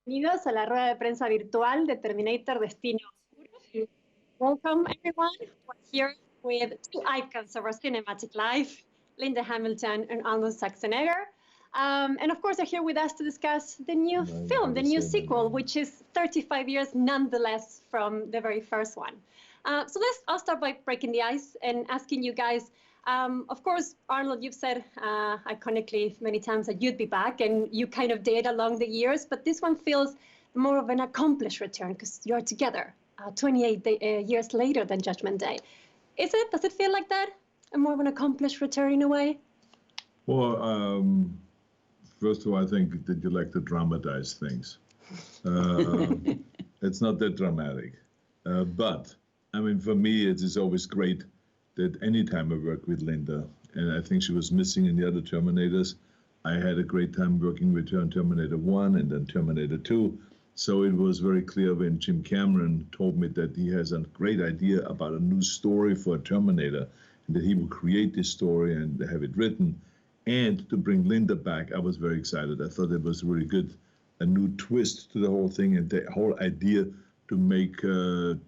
Bienvenidos a la rueda de prensa virtual de Terminator Destino Oscuro. Welcome everyone. We're here with two icons of our cinematic life, Linda Hamilton and Arnold Schwarzenegger. And of course, they're here with us to discuss the new film, the new sequel, which is 35 years nonetheless from the very first one. I'll start by breaking the ice and asking you guys, of course, Arnold, you've said iconically many times that you'd be back, and you kind of did along the years, but this one feels more of an accomplished return because you're together 28 years later than Judgment Day. Does it feel like that? A more of an accomplished return in a way? Well, first of all, I think that you like to dramatize things. It's not that dramatic. But, I mean, for me, it is always great that anytime I work with Linda, and I think she was missing in the other Terminators, I had a great time working with her on Terminator 1 and then Terminator 2. So it was very clear when Jim Cameron told me that he has a great idea about a new story for a Terminator, and that he will create this story and have it written. And to bring Linda back, I was very excited. I thought it was really good, a new twist to the whole thing, and the whole idea to make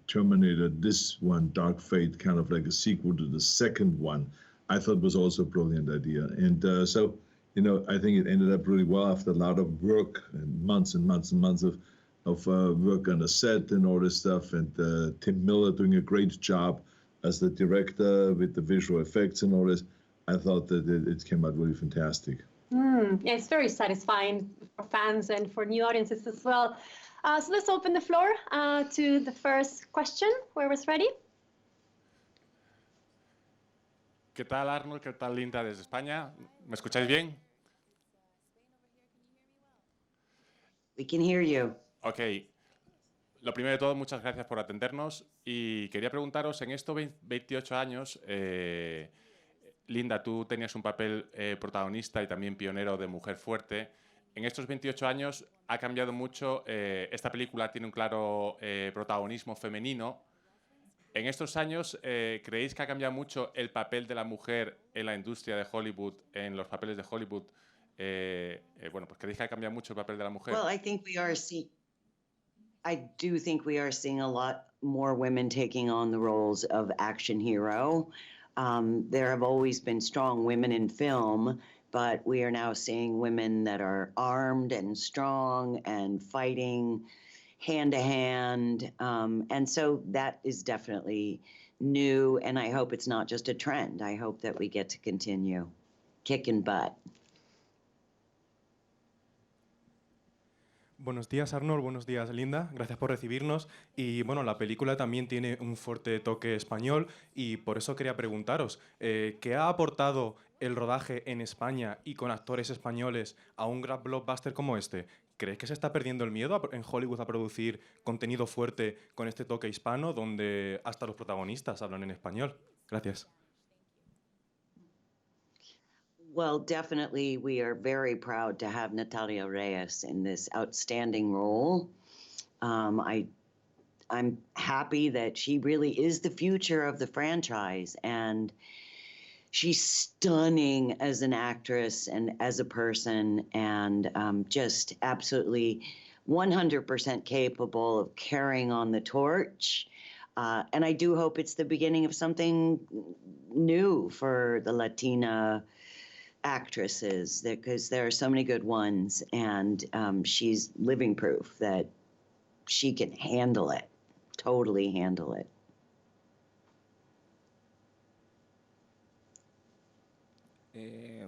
Terminator, this one, Dark Fate, kind of like a sequel to the second one, I thought was also a brilliant idea. And so, you know, I think it ended up really well after a lot of work and months and months and months of work on the set and all this stuff. And Tim Miller doing a great job as the director with the visual effects and all this. I thought that it came out really fantastic. Yeah, it's very satisfying for fans and for new audiences as well. So let's open the floor to the first question. Whoever's ready. ¿Qué tal, Arnold? ¿Qué tal, Linda, desde España? ¿Me escucháis bien? We can hear you. Ok. Lo primero de todo, muchas gracias por atendernos. Y quería preguntaros, en estos 28 años, Linda, tú tenías un papel protagonista y también pionero de mujer fuerte. En estos 28 años ha cambiado mucho. Esta película tiene un claro protagonismo femenino. En estos años, ¿creéis que ha cambiado mucho el papel de la mujer en la industria de Hollywood, en los papeles de Hollywood? Bueno, pues ¿creéis que ha cambiado mucho el papel de la mujer? Well, I do think we are seeing a lot more women taking on the roles of action hero. There have always been strong women in film, but we are now seeing women that are armed and strong and fighting hand to hand. And so that is definitely new, and I hope it's not just a trend. I hope that we get to continue kicking butt. Buenos días, Arnold. Buenos días, Linda. Gracias por recibirnos. Y bueno, la película también tiene un fuerte toque español y por eso quería preguntaros, ¿qué ha aportado el rodaje en España y con actores españoles a un gran blockbuster como este? ¿Crees que se está perdiendo el miedo en Hollywood a producir contenido fuerte con este toque hispano donde hasta los protagonistas hablan en español? Gracias. Well, definitely, we are very proud to have Natalia Reyes in this outstanding role. I'm happy that she really is the future of the franchise, and she's stunning as an actress and as a person, and just absolutely 100% capable of carrying on the torch. And I do hope it's the beginning of something new for the Latina actresses, because there are so many good ones, and she's living proof that she can handle it, totally handle it.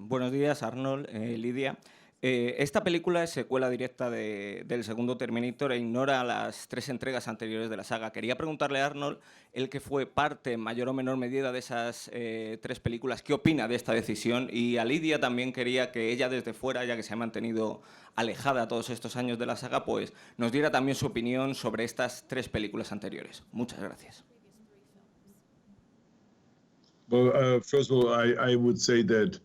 Buenos días, Arnold, Lidia. Esta película es secuela directa del segundo Terminator e ignora las 3 entregas anteriores de la saga. Quería preguntarle a Arnold, él que fue parte en mayor o menor medida de esas 3 películas, ¿qué opina de esta decisión? Y a Lidia también quería que ella desde fuera, ya que se ha mantenido alejada todos estos años de la saga, pues nos diera también su opinión sobre estas 3 películas anteriores. Muchas gracias. Well, first of all, I would say that,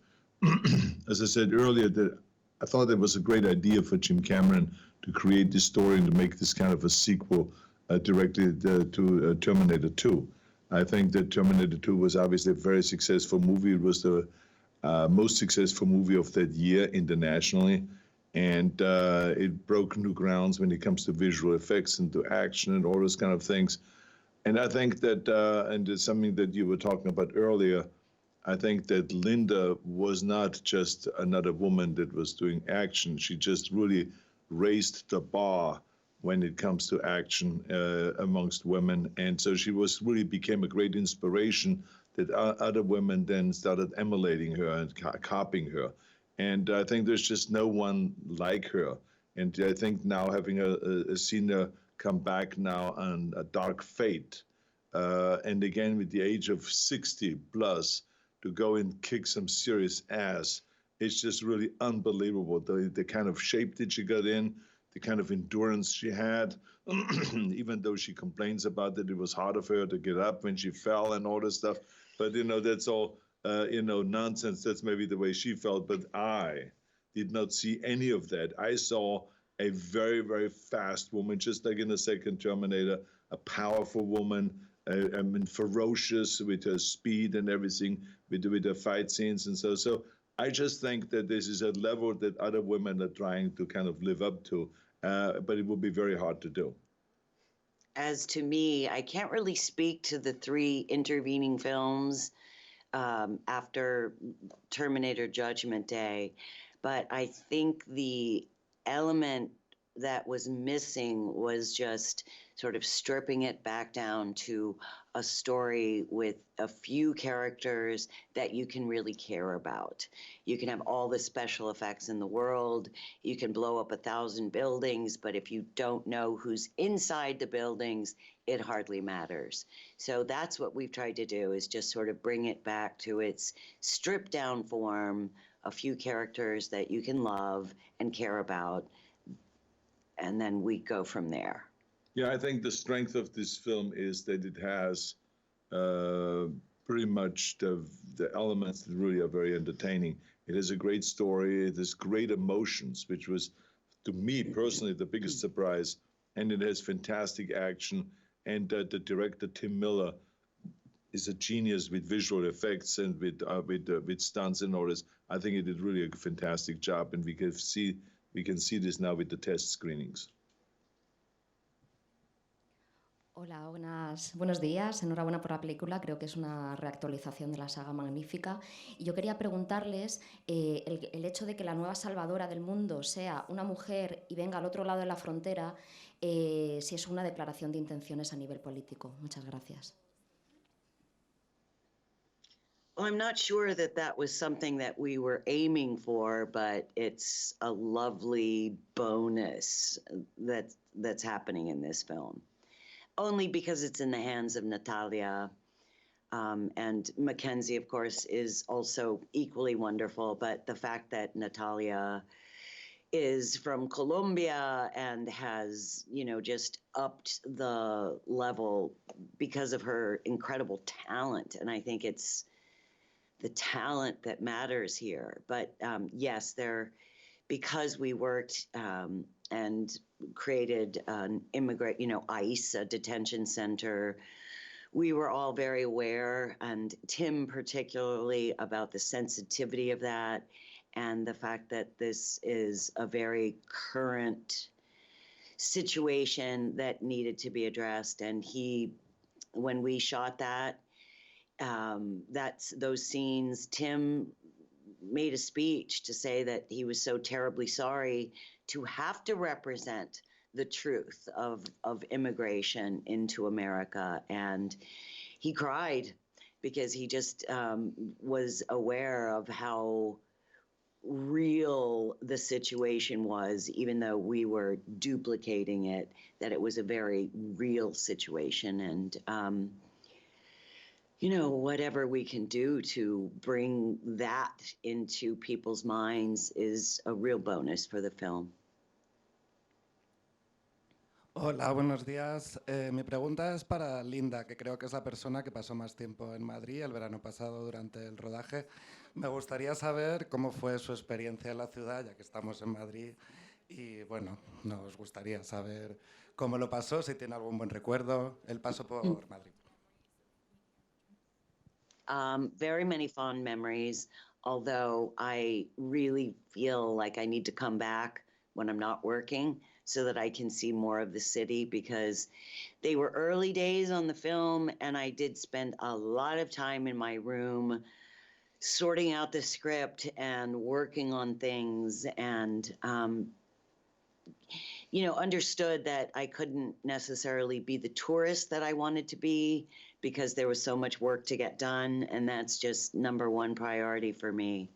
as I said earlier, that I thought it was a great idea for Jim Cameron to create this story and to make this kind of a sequel directly to Terminator 2. I think that Terminator 2 was obviously a very successful movie. It was the most successful movie of that year internationally. And it broke new grounds when it comes to visual effects and to action and all those kind of things. And I think that, and it's something that you were talking about earlier, I think that Linda was not just another woman that was doing action. She just really raised the bar when it comes to action amongst women. And so she really became a great inspiration that other women then started emulating her and copying her. And I think there's just no one like her. And I think now having seen her come back now on A Dark Fate, and again with the age of 60 plus, to go and kick some serious ass, it's just really unbelievable. The kind of shape that she got in, the kind of endurance she had, even though she complains about that it was hard for her to get up when she fell and all this stuff. But, that's all, nonsense. That's maybe the way she felt. But I did not see any of that. I saw a very, very fast woman, just like in the second Terminator, a powerful woman, ferocious with her speed and everything, with her fight scenes and so. So I just think that this is a level that other women are trying to kind of live up to, but it will be very hard to do. As to me, I can't really speak to the 3 intervening films after Terminator Judgment Day, but I think the element that was missing was just sort of stripping it back down to a story with a few characters that you can really care about. You can have all the special effects in the world, you can blow up 1,000 buildings, but if you don't know who's inside the buildings, it hardly matters. So that's what we've tried to do, is just sort of bring it back to its stripped down form, a few characters that you can love and care about, and then we go from there. Yeah, I think the strength of this film is that it has pretty much the elements that really are very entertaining. It has a great story, it has great emotions, which was, to me personally, the biggest surprise, and it has fantastic action, and the director, Tim Miller, is a genius with visual effects and with stunts and all this. I think it did really a fantastic job, and we can see this now with the test screenings. Hola, buenos días. Enhorabuena por la película. Creo que es una reactualización de la saga magnífica. Y yo quería preguntarles el hecho de que la nueva salvadora del mundo sea una mujer y venga al otro lado de la frontera, si es una declaración de intenciones a nivel político. Muchas gracias. Well, I'm not sure that was something that we were aiming for, but it's a lovely bonus that's happening in this film. Only because it's in the hands of Natalia, and Mackenzie, of course, is also equally wonderful, but the fact that Natalia is from Colombia and has, just upped the level because of her incredible talent, and I think it's the talent that matters here. But yes, because we worked and created an ICE, a detention center, we were all very aware, and Tim particularly, about the sensitivity of that and the fact that this is a very current situation that needed to be addressed. And when we shot those scenes, Tim made a speech to say that he was so terribly sorry to have to represent the truth of immigration into America. And he cried because he just was aware of how real the situation was, even though we were duplicating it, that it was a very real situation. And whatever we can do to bring that into people's minds is a real bonus for the film. Hola, buenos días. Mi pregunta es para Linda, que creo que es la persona que pasó más tiempo en Madrid el verano pasado durante el rodaje. Me gustaría saber cómo fue su experiencia en la ciudad, ya que estamos en Madrid. Y bueno, nos gustaría saber cómo lo pasó, si tiene algún buen recuerdo, el paso por Madrid. Very many fond memories, although I really feel like I need to come back when I'm not working, so that I can see more of the city, because they were early days on the film, and I did spend a lot of time in my room sorting out the script and working on things, and you know, understood that I couldn't necessarily be the tourist that I wanted to be, because there was so much work to get done, and that's just number one priority for me.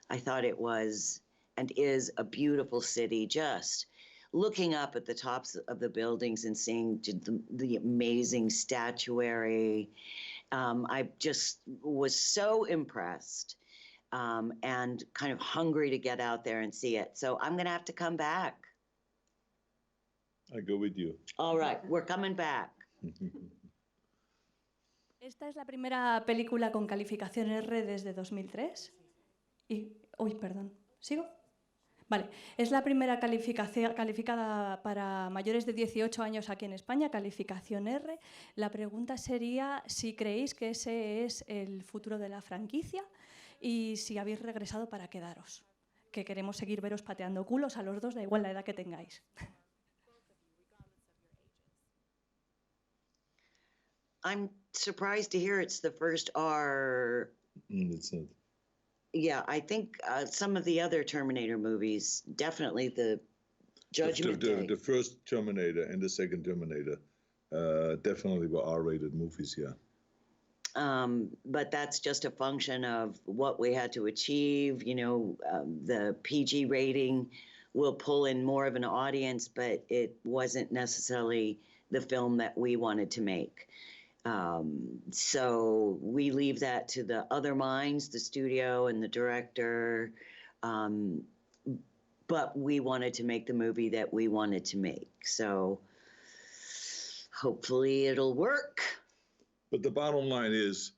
I thought it was and is a beautiful city, just looking up at the tops of the buildings and seeing the amazing statuary. I just was so impressed, and kind of hungry to get out there and see it. So I'm gonna have to come back. I go with you. All right, we're coming back. Esta es la primera película con calificación R desde 2003. Uy, perdón, ¿sigo? Vale, es la primera calificada para mayores de 18 años aquí en España, calificación R. La pregunta sería si creéis que ese es el futuro de la franquicia y si habéis regresado para quedaros, que queremos seguir veros pateando culos a los dos, da igual la edad que tengáis. I'm surprised to hear it's the first R. It's not. Yeah, I think some of the other Terminator movies, definitely the Judgment Day. The first Terminator and the second Terminator definitely were R-rated movies, yeah. But that's just a function of what we had to achieve. You know, the PG rating will pull in more of an audience, but it wasn't necessarily the film that we wanted to make. So we leave that to the other minds, the studio and the director. But we wanted to make the movie that we wanted to make. So hopefully it'll work. But the bottom line is,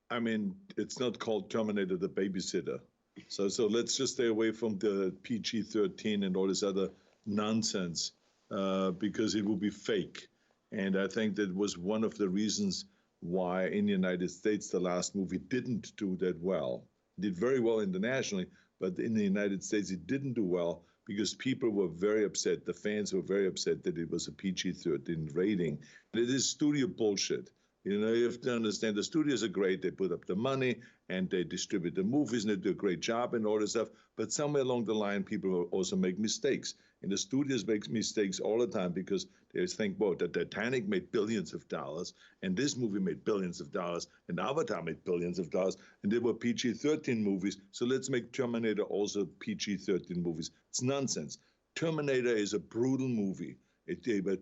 I mean, it's not called Terminator the Babysitter. So let's just stay away from the PG-13 and all this other nonsense, because it will be fake. And I think that was one of the reasons why in the United States the last movie didn't do that well. It did very well internationally, but in the United States it didn't do well because people were very upset. The fans were very upset that it was a PG-13 rating. It is studio bullshit. You know, you have to understand the studios are great. They put up the money and they distribute the movies and they do a great job and all this stuff. But somewhere along the line, people also make mistakes. And the studios make mistakes all the time because they think, well, the Titanic made billions of dollars and this movie made billions of dollars and Avatar made billions of dollars and they were PG-13 movies. So let's make Terminator also PG-13 movies. It's nonsense. Terminator is a brutal movie.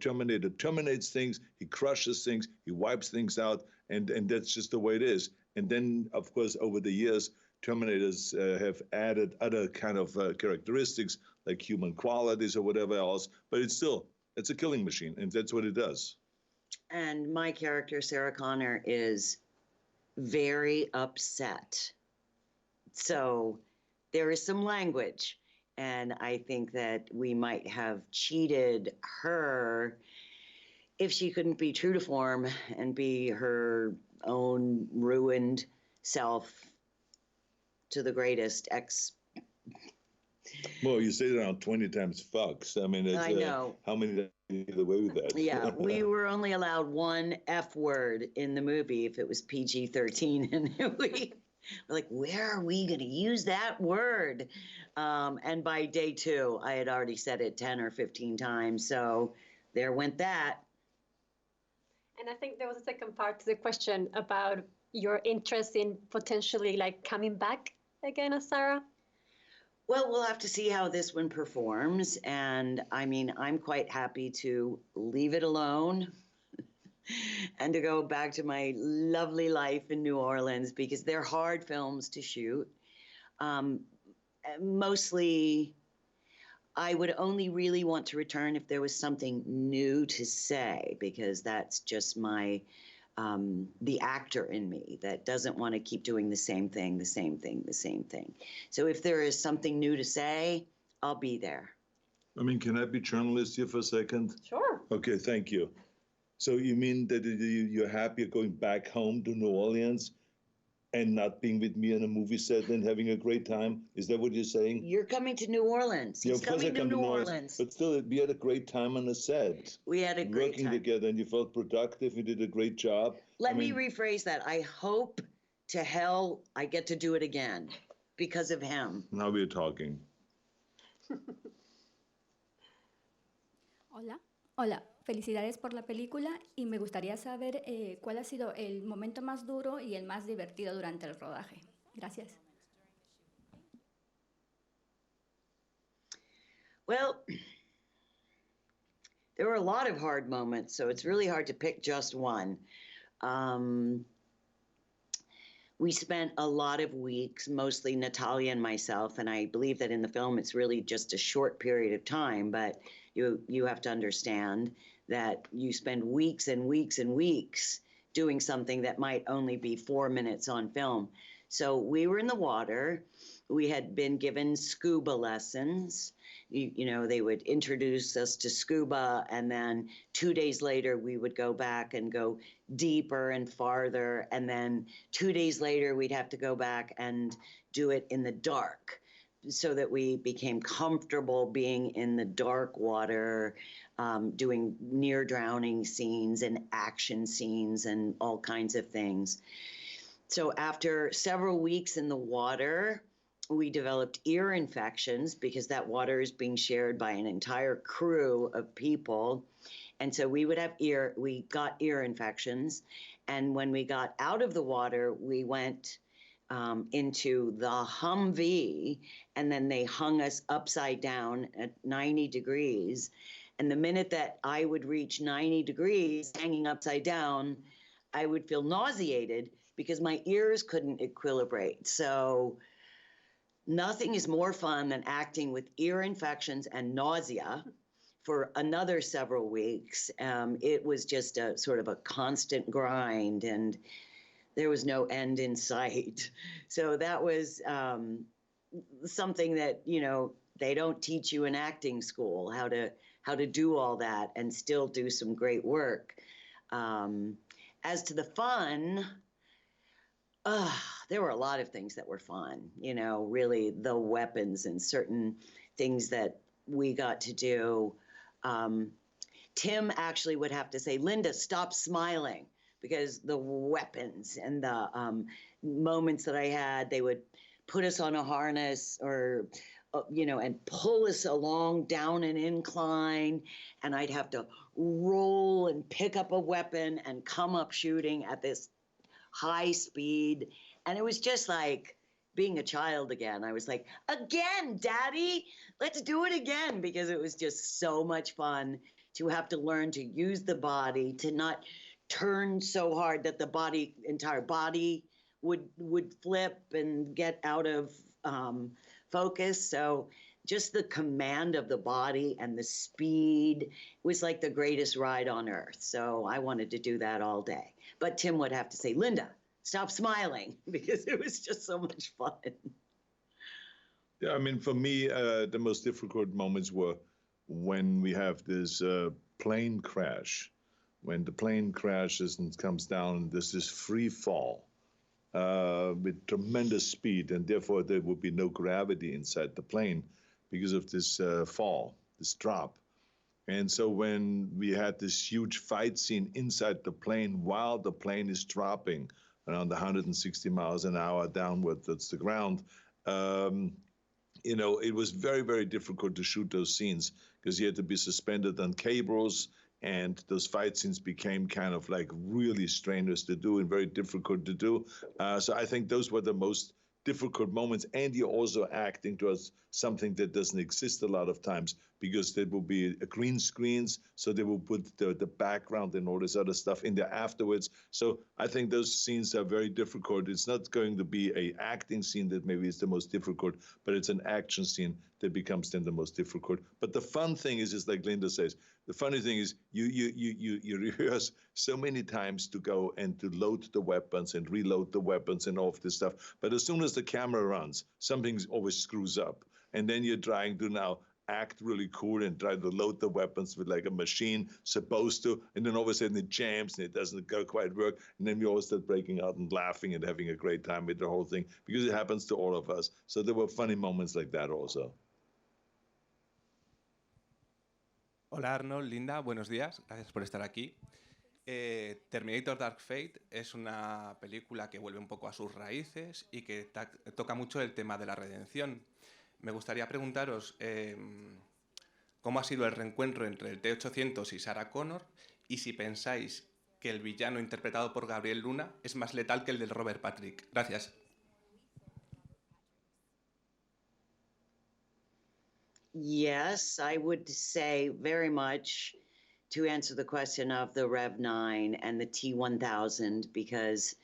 Terminator terminates things, he crushes things, he wipes things out, and that's just the way it is. And then, of course, over the years, Terminators have added other kind of characteristics, like human qualities or whatever else, but it's a killing machine, and that's what it does. And my character, Sarah Connor, is very upset. So there is some language. And I think that we might have cheated her if she couldn't be true to form and be her own ruined self to the greatest ex. Well, you say it around 20 times fucks. I mean, I know. How many times do you get away with that? Yeah, we were only allowed one F word in the movie if it was PG-13. And we're like, where are we going to use that word? And by day 2, I had already said it 10 or 15 times. So there went that. And I think there was a second part to the question about your interest in potentially like coming back again as Sarah. Well, we'll have to see how this one performs. And I mean, I'm quite happy to leave it alone and to go back to my lovely life in New Orleans because they're hard films to shoot. Mostly, I would only really want to return if there was something new to say, because that's just my, the actor in me that doesn't want to keep doing the same thing, the same thing, the same thing. So if there is something new to say, I'll be there. I mean, can I be journalist here for a second? Sure. Okay, thank you. So you mean that you're happy going back home to New Orleans? and not being with me on a movie set and having a great time? Is that what you're saying? You're coming to New Orleans. He's of course I coming to come New Orleans. But still, we had a great time on the set. We had a great working time. together, and you felt productive. You did a great job. Let me rephrase that. I hope to hell I get to do it again because of him. Now we're talking. Hola. Hola. Felicidades por la película y me gustaría saber cuál ha sido el momento más duro y el más divertido durante el rodaje. Gracias. Well, there were a lot of hard moments, so it's really hard to pick just one. We spent a lot of weeks, mostly Natalia and myself, and I believe that in the film it's really just a short period of time, but you have to understand that you spend weeks and weeks and weeks doing something that might only be 4 minutes on film. So we were in the water. We had been given scuba lessons. You know, they would introduce us to scuba, and then 2 days later we would go back and go deeper and farther, and then 2 days later we'd have to go back and do it in the dark, so that we became comfortable being in the dark water, doing near drowning scenes and action scenes and all kinds of things. So after several weeks in the water, we developed ear infections because that water is being shared by an entire crew of people. And so we got ear infections. And when we got out of the water, we went into the Humvee, and then they hung us upside down at 90 degrees. And the minute that I would reach 90 degrees, hanging upside down, I would feel nauseated because my ears couldn't equilibrate. So nothing is more fun than acting with ear infections and nausea for another several weeks. It was just a sort of a constant grind, and there was no end in sight. So that was something that, you know, they don't teach you in acting school, how to do all that and still do some great work. As to the fun, there were a lot of things that were fun, you know, really the weapons and certain things that we got to do. Tim actually would have to say, Linda, stop smiling, because the weapons and the moments that I had, they would put us on a harness or, you know, and pull us along down an incline, and I'd have to roll and pick up a weapon and come up shooting at this high speed. And it was just like being a child again. I was like, again, Daddy, let's do it again, because it was just so much fun to have to learn to use the body, to not turn so hard that the entire body would flip and get out of focus. So just the command of the body and the speed was like the greatest ride on earth. So I wanted to do that all day. But Tim would have to say, Linda, stop smiling, because it was just so much fun. Yeah, I mean, for me, the most difficult moments were when we have this plane crash. When the plane crashes and comes down, there's this free fall with tremendous speed, and therefore there would be no gravity inside the plane because of this fall, this drop. And so when we had this huge fight scene inside the plane while the plane is dropping around 160 miles an hour downward towards the ground, you know, it was very, very difficult to shoot those scenes because you had to be suspended on cables, and those fight scenes became kind of like really strenuous to do and very difficult to do. So I think those were the most difficult moments. And you're also acting towards something that doesn't exist a lot of times, because there will be green screens, so they will put the background and all this other stuff in there afterwards. So I think those scenes are very difficult. It's not going to be an acting scene that maybe is the most difficult, but it's an action scene that becomes then the most difficult. But the fun thing is like Linda says, the funny thing is you rehearse so many times to go and to load the weapons and reload the weapons and all of this stuff. But as soon as the camera runs, something always screws up. And then you're trying to now act really cool and try to load the weapons with like a machine supposed to, and then all of a sudden it jams and it doesn't quite work, and then we all start breaking out and laughing and having a great time with the whole thing, because it happens to all of us. So there were funny moments like that also. Hola Arnold, Linda, buenos días, gracias por estar aquí. Terminator Dark Fate es una película que vuelve un poco a sus raíces y que toca mucho el tema de la redención. Me gustaría preguntaros cómo ha sido el reencuentro entre el T-800 y Sarah Connor, y si pensáis que el villano interpretado por Gabriel Luna es más letal que el del Robert Patrick. Gracias. Yes, I would say very much to answer the question of the Rev 9 and the T-1000, because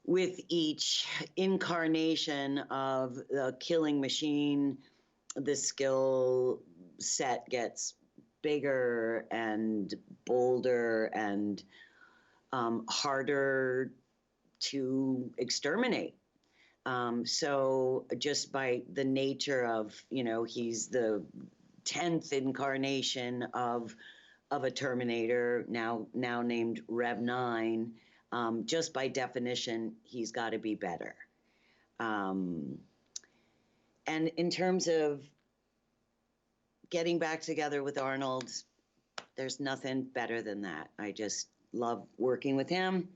with each incarnation of the killing machine, the skill set gets bigger and bolder and harder to exterminate. So just by the nature of, he's the 10th incarnation of a Terminator, now named Rev 9, just by definition, he's got to be better. And in terms of getting back together with Arnold, there's nothing better than that. I just love working with him.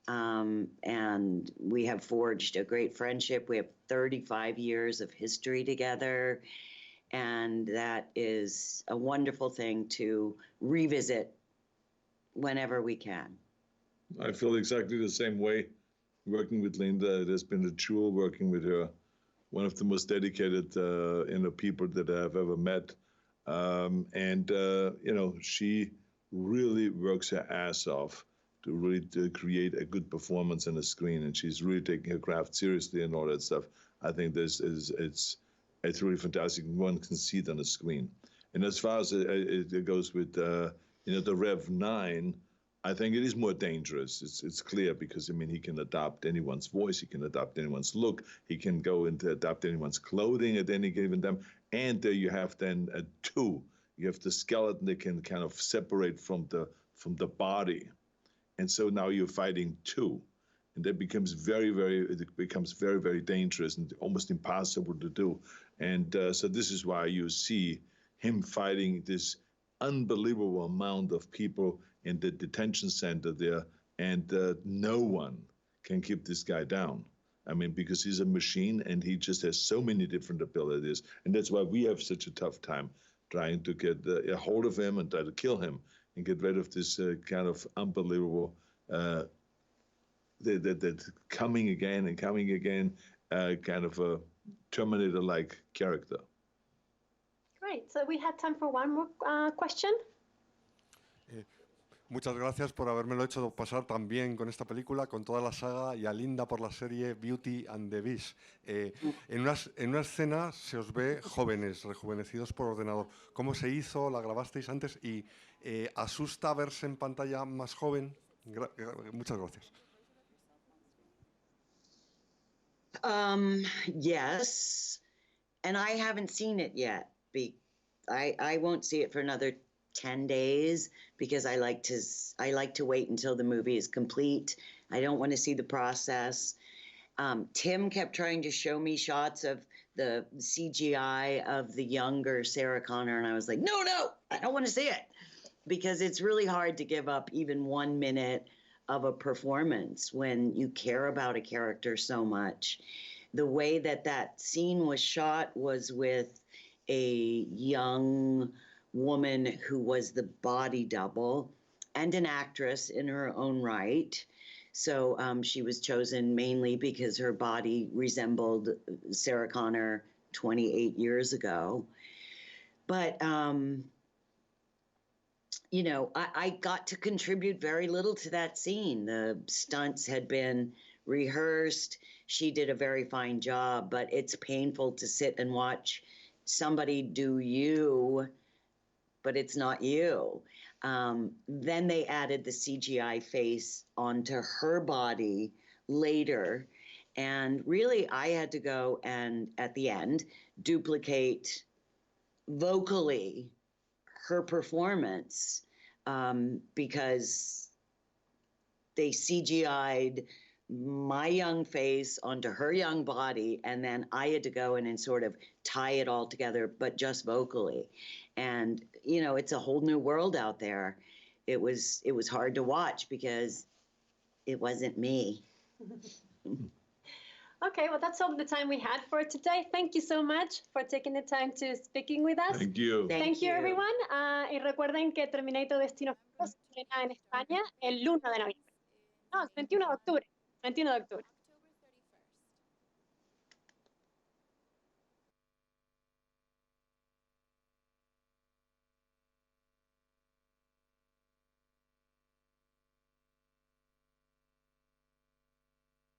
And we have forged a great friendship. We have 35 years of history together. And that is a wonderful thing to revisit whenever we can. I feel exactly the same way working with Linda. It has been a jewel working with her. One of the most dedicated people that I've ever met. She really works her ass off to really create a good performance on the screen, and she's really taking her craft seriously and all that stuff. I think it's really fantastic. One can see it on the screen. And as far as it goes with the Rev 9, I think it is more dangerous. It's clear because he can adapt anyone's voice, he can adapt anyone's look, he can go into adapt anyone's clothing at any given time. And there you have then two. You have the skeleton that can kind of separate from the body. And so now you're fighting two. And that becomes very, very dangerous and almost impossible to do. And so this is why you see him fighting this unbelievable amount of people in the detention center there, and no one can keep this guy down. Because he's a machine and he just has so many different abilities. And that's why we have such a tough time trying to get a hold of him and try to kill him and get rid of this kind of unbelievable that coming again kind of a Terminator-like character. Great. So we had time for one more question. Muchas gracias por habérmelo hecho pasar tan bien con esta película, con toda la saga, y a Linda por la serie Beauty and the Beast. En una escena se os ve jóvenes, rejuvenecidos por ordenador. ¿Cómo se hizo? ¿La grabasteis antes? ¿Y asusta verse en pantalla más joven? Muchas gracias. Yes, and I haven't seen it yet. I won't see it for another 10 days because I like to wait until the movie is complete. I don't want to see the process. Tim kept trying to show me shots of the CGI of the younger Sarah Connor, and I was like, no, I don't want to see it, because it's really hard to give up even 1 minute of a performance when you care about a character so much. The way that scene was shot was with a young woman who was the body double and an actress in her own right. So she was chosen mainly because her body resembled Sarah Connor 28 years ago. But, I got to contribute very little to that scene. The stunts had been rehearsed. She did a very fine job, but it's painful to sit and watch somebody do you, but it's not you. Then they added the CGI face onto her body later. And really, I had to go and, at the end, duplicate vocally her performance, because they CGI'd my young face onto her young body, and then I had to go in and sort of tie it all together, but just vocally. And, you know, it's a whole new world out there. It was hard to watch because it wasn't me. Okay, well, that's all the time we had for today. Thank you so much for taking the time to speaking with us. Thank you. Thank you, everyone. Y recuerden que Terminator Destino Oscuro se estrena en España el 1 de noviembre. No, el 21 de octubre. 21 de octubre.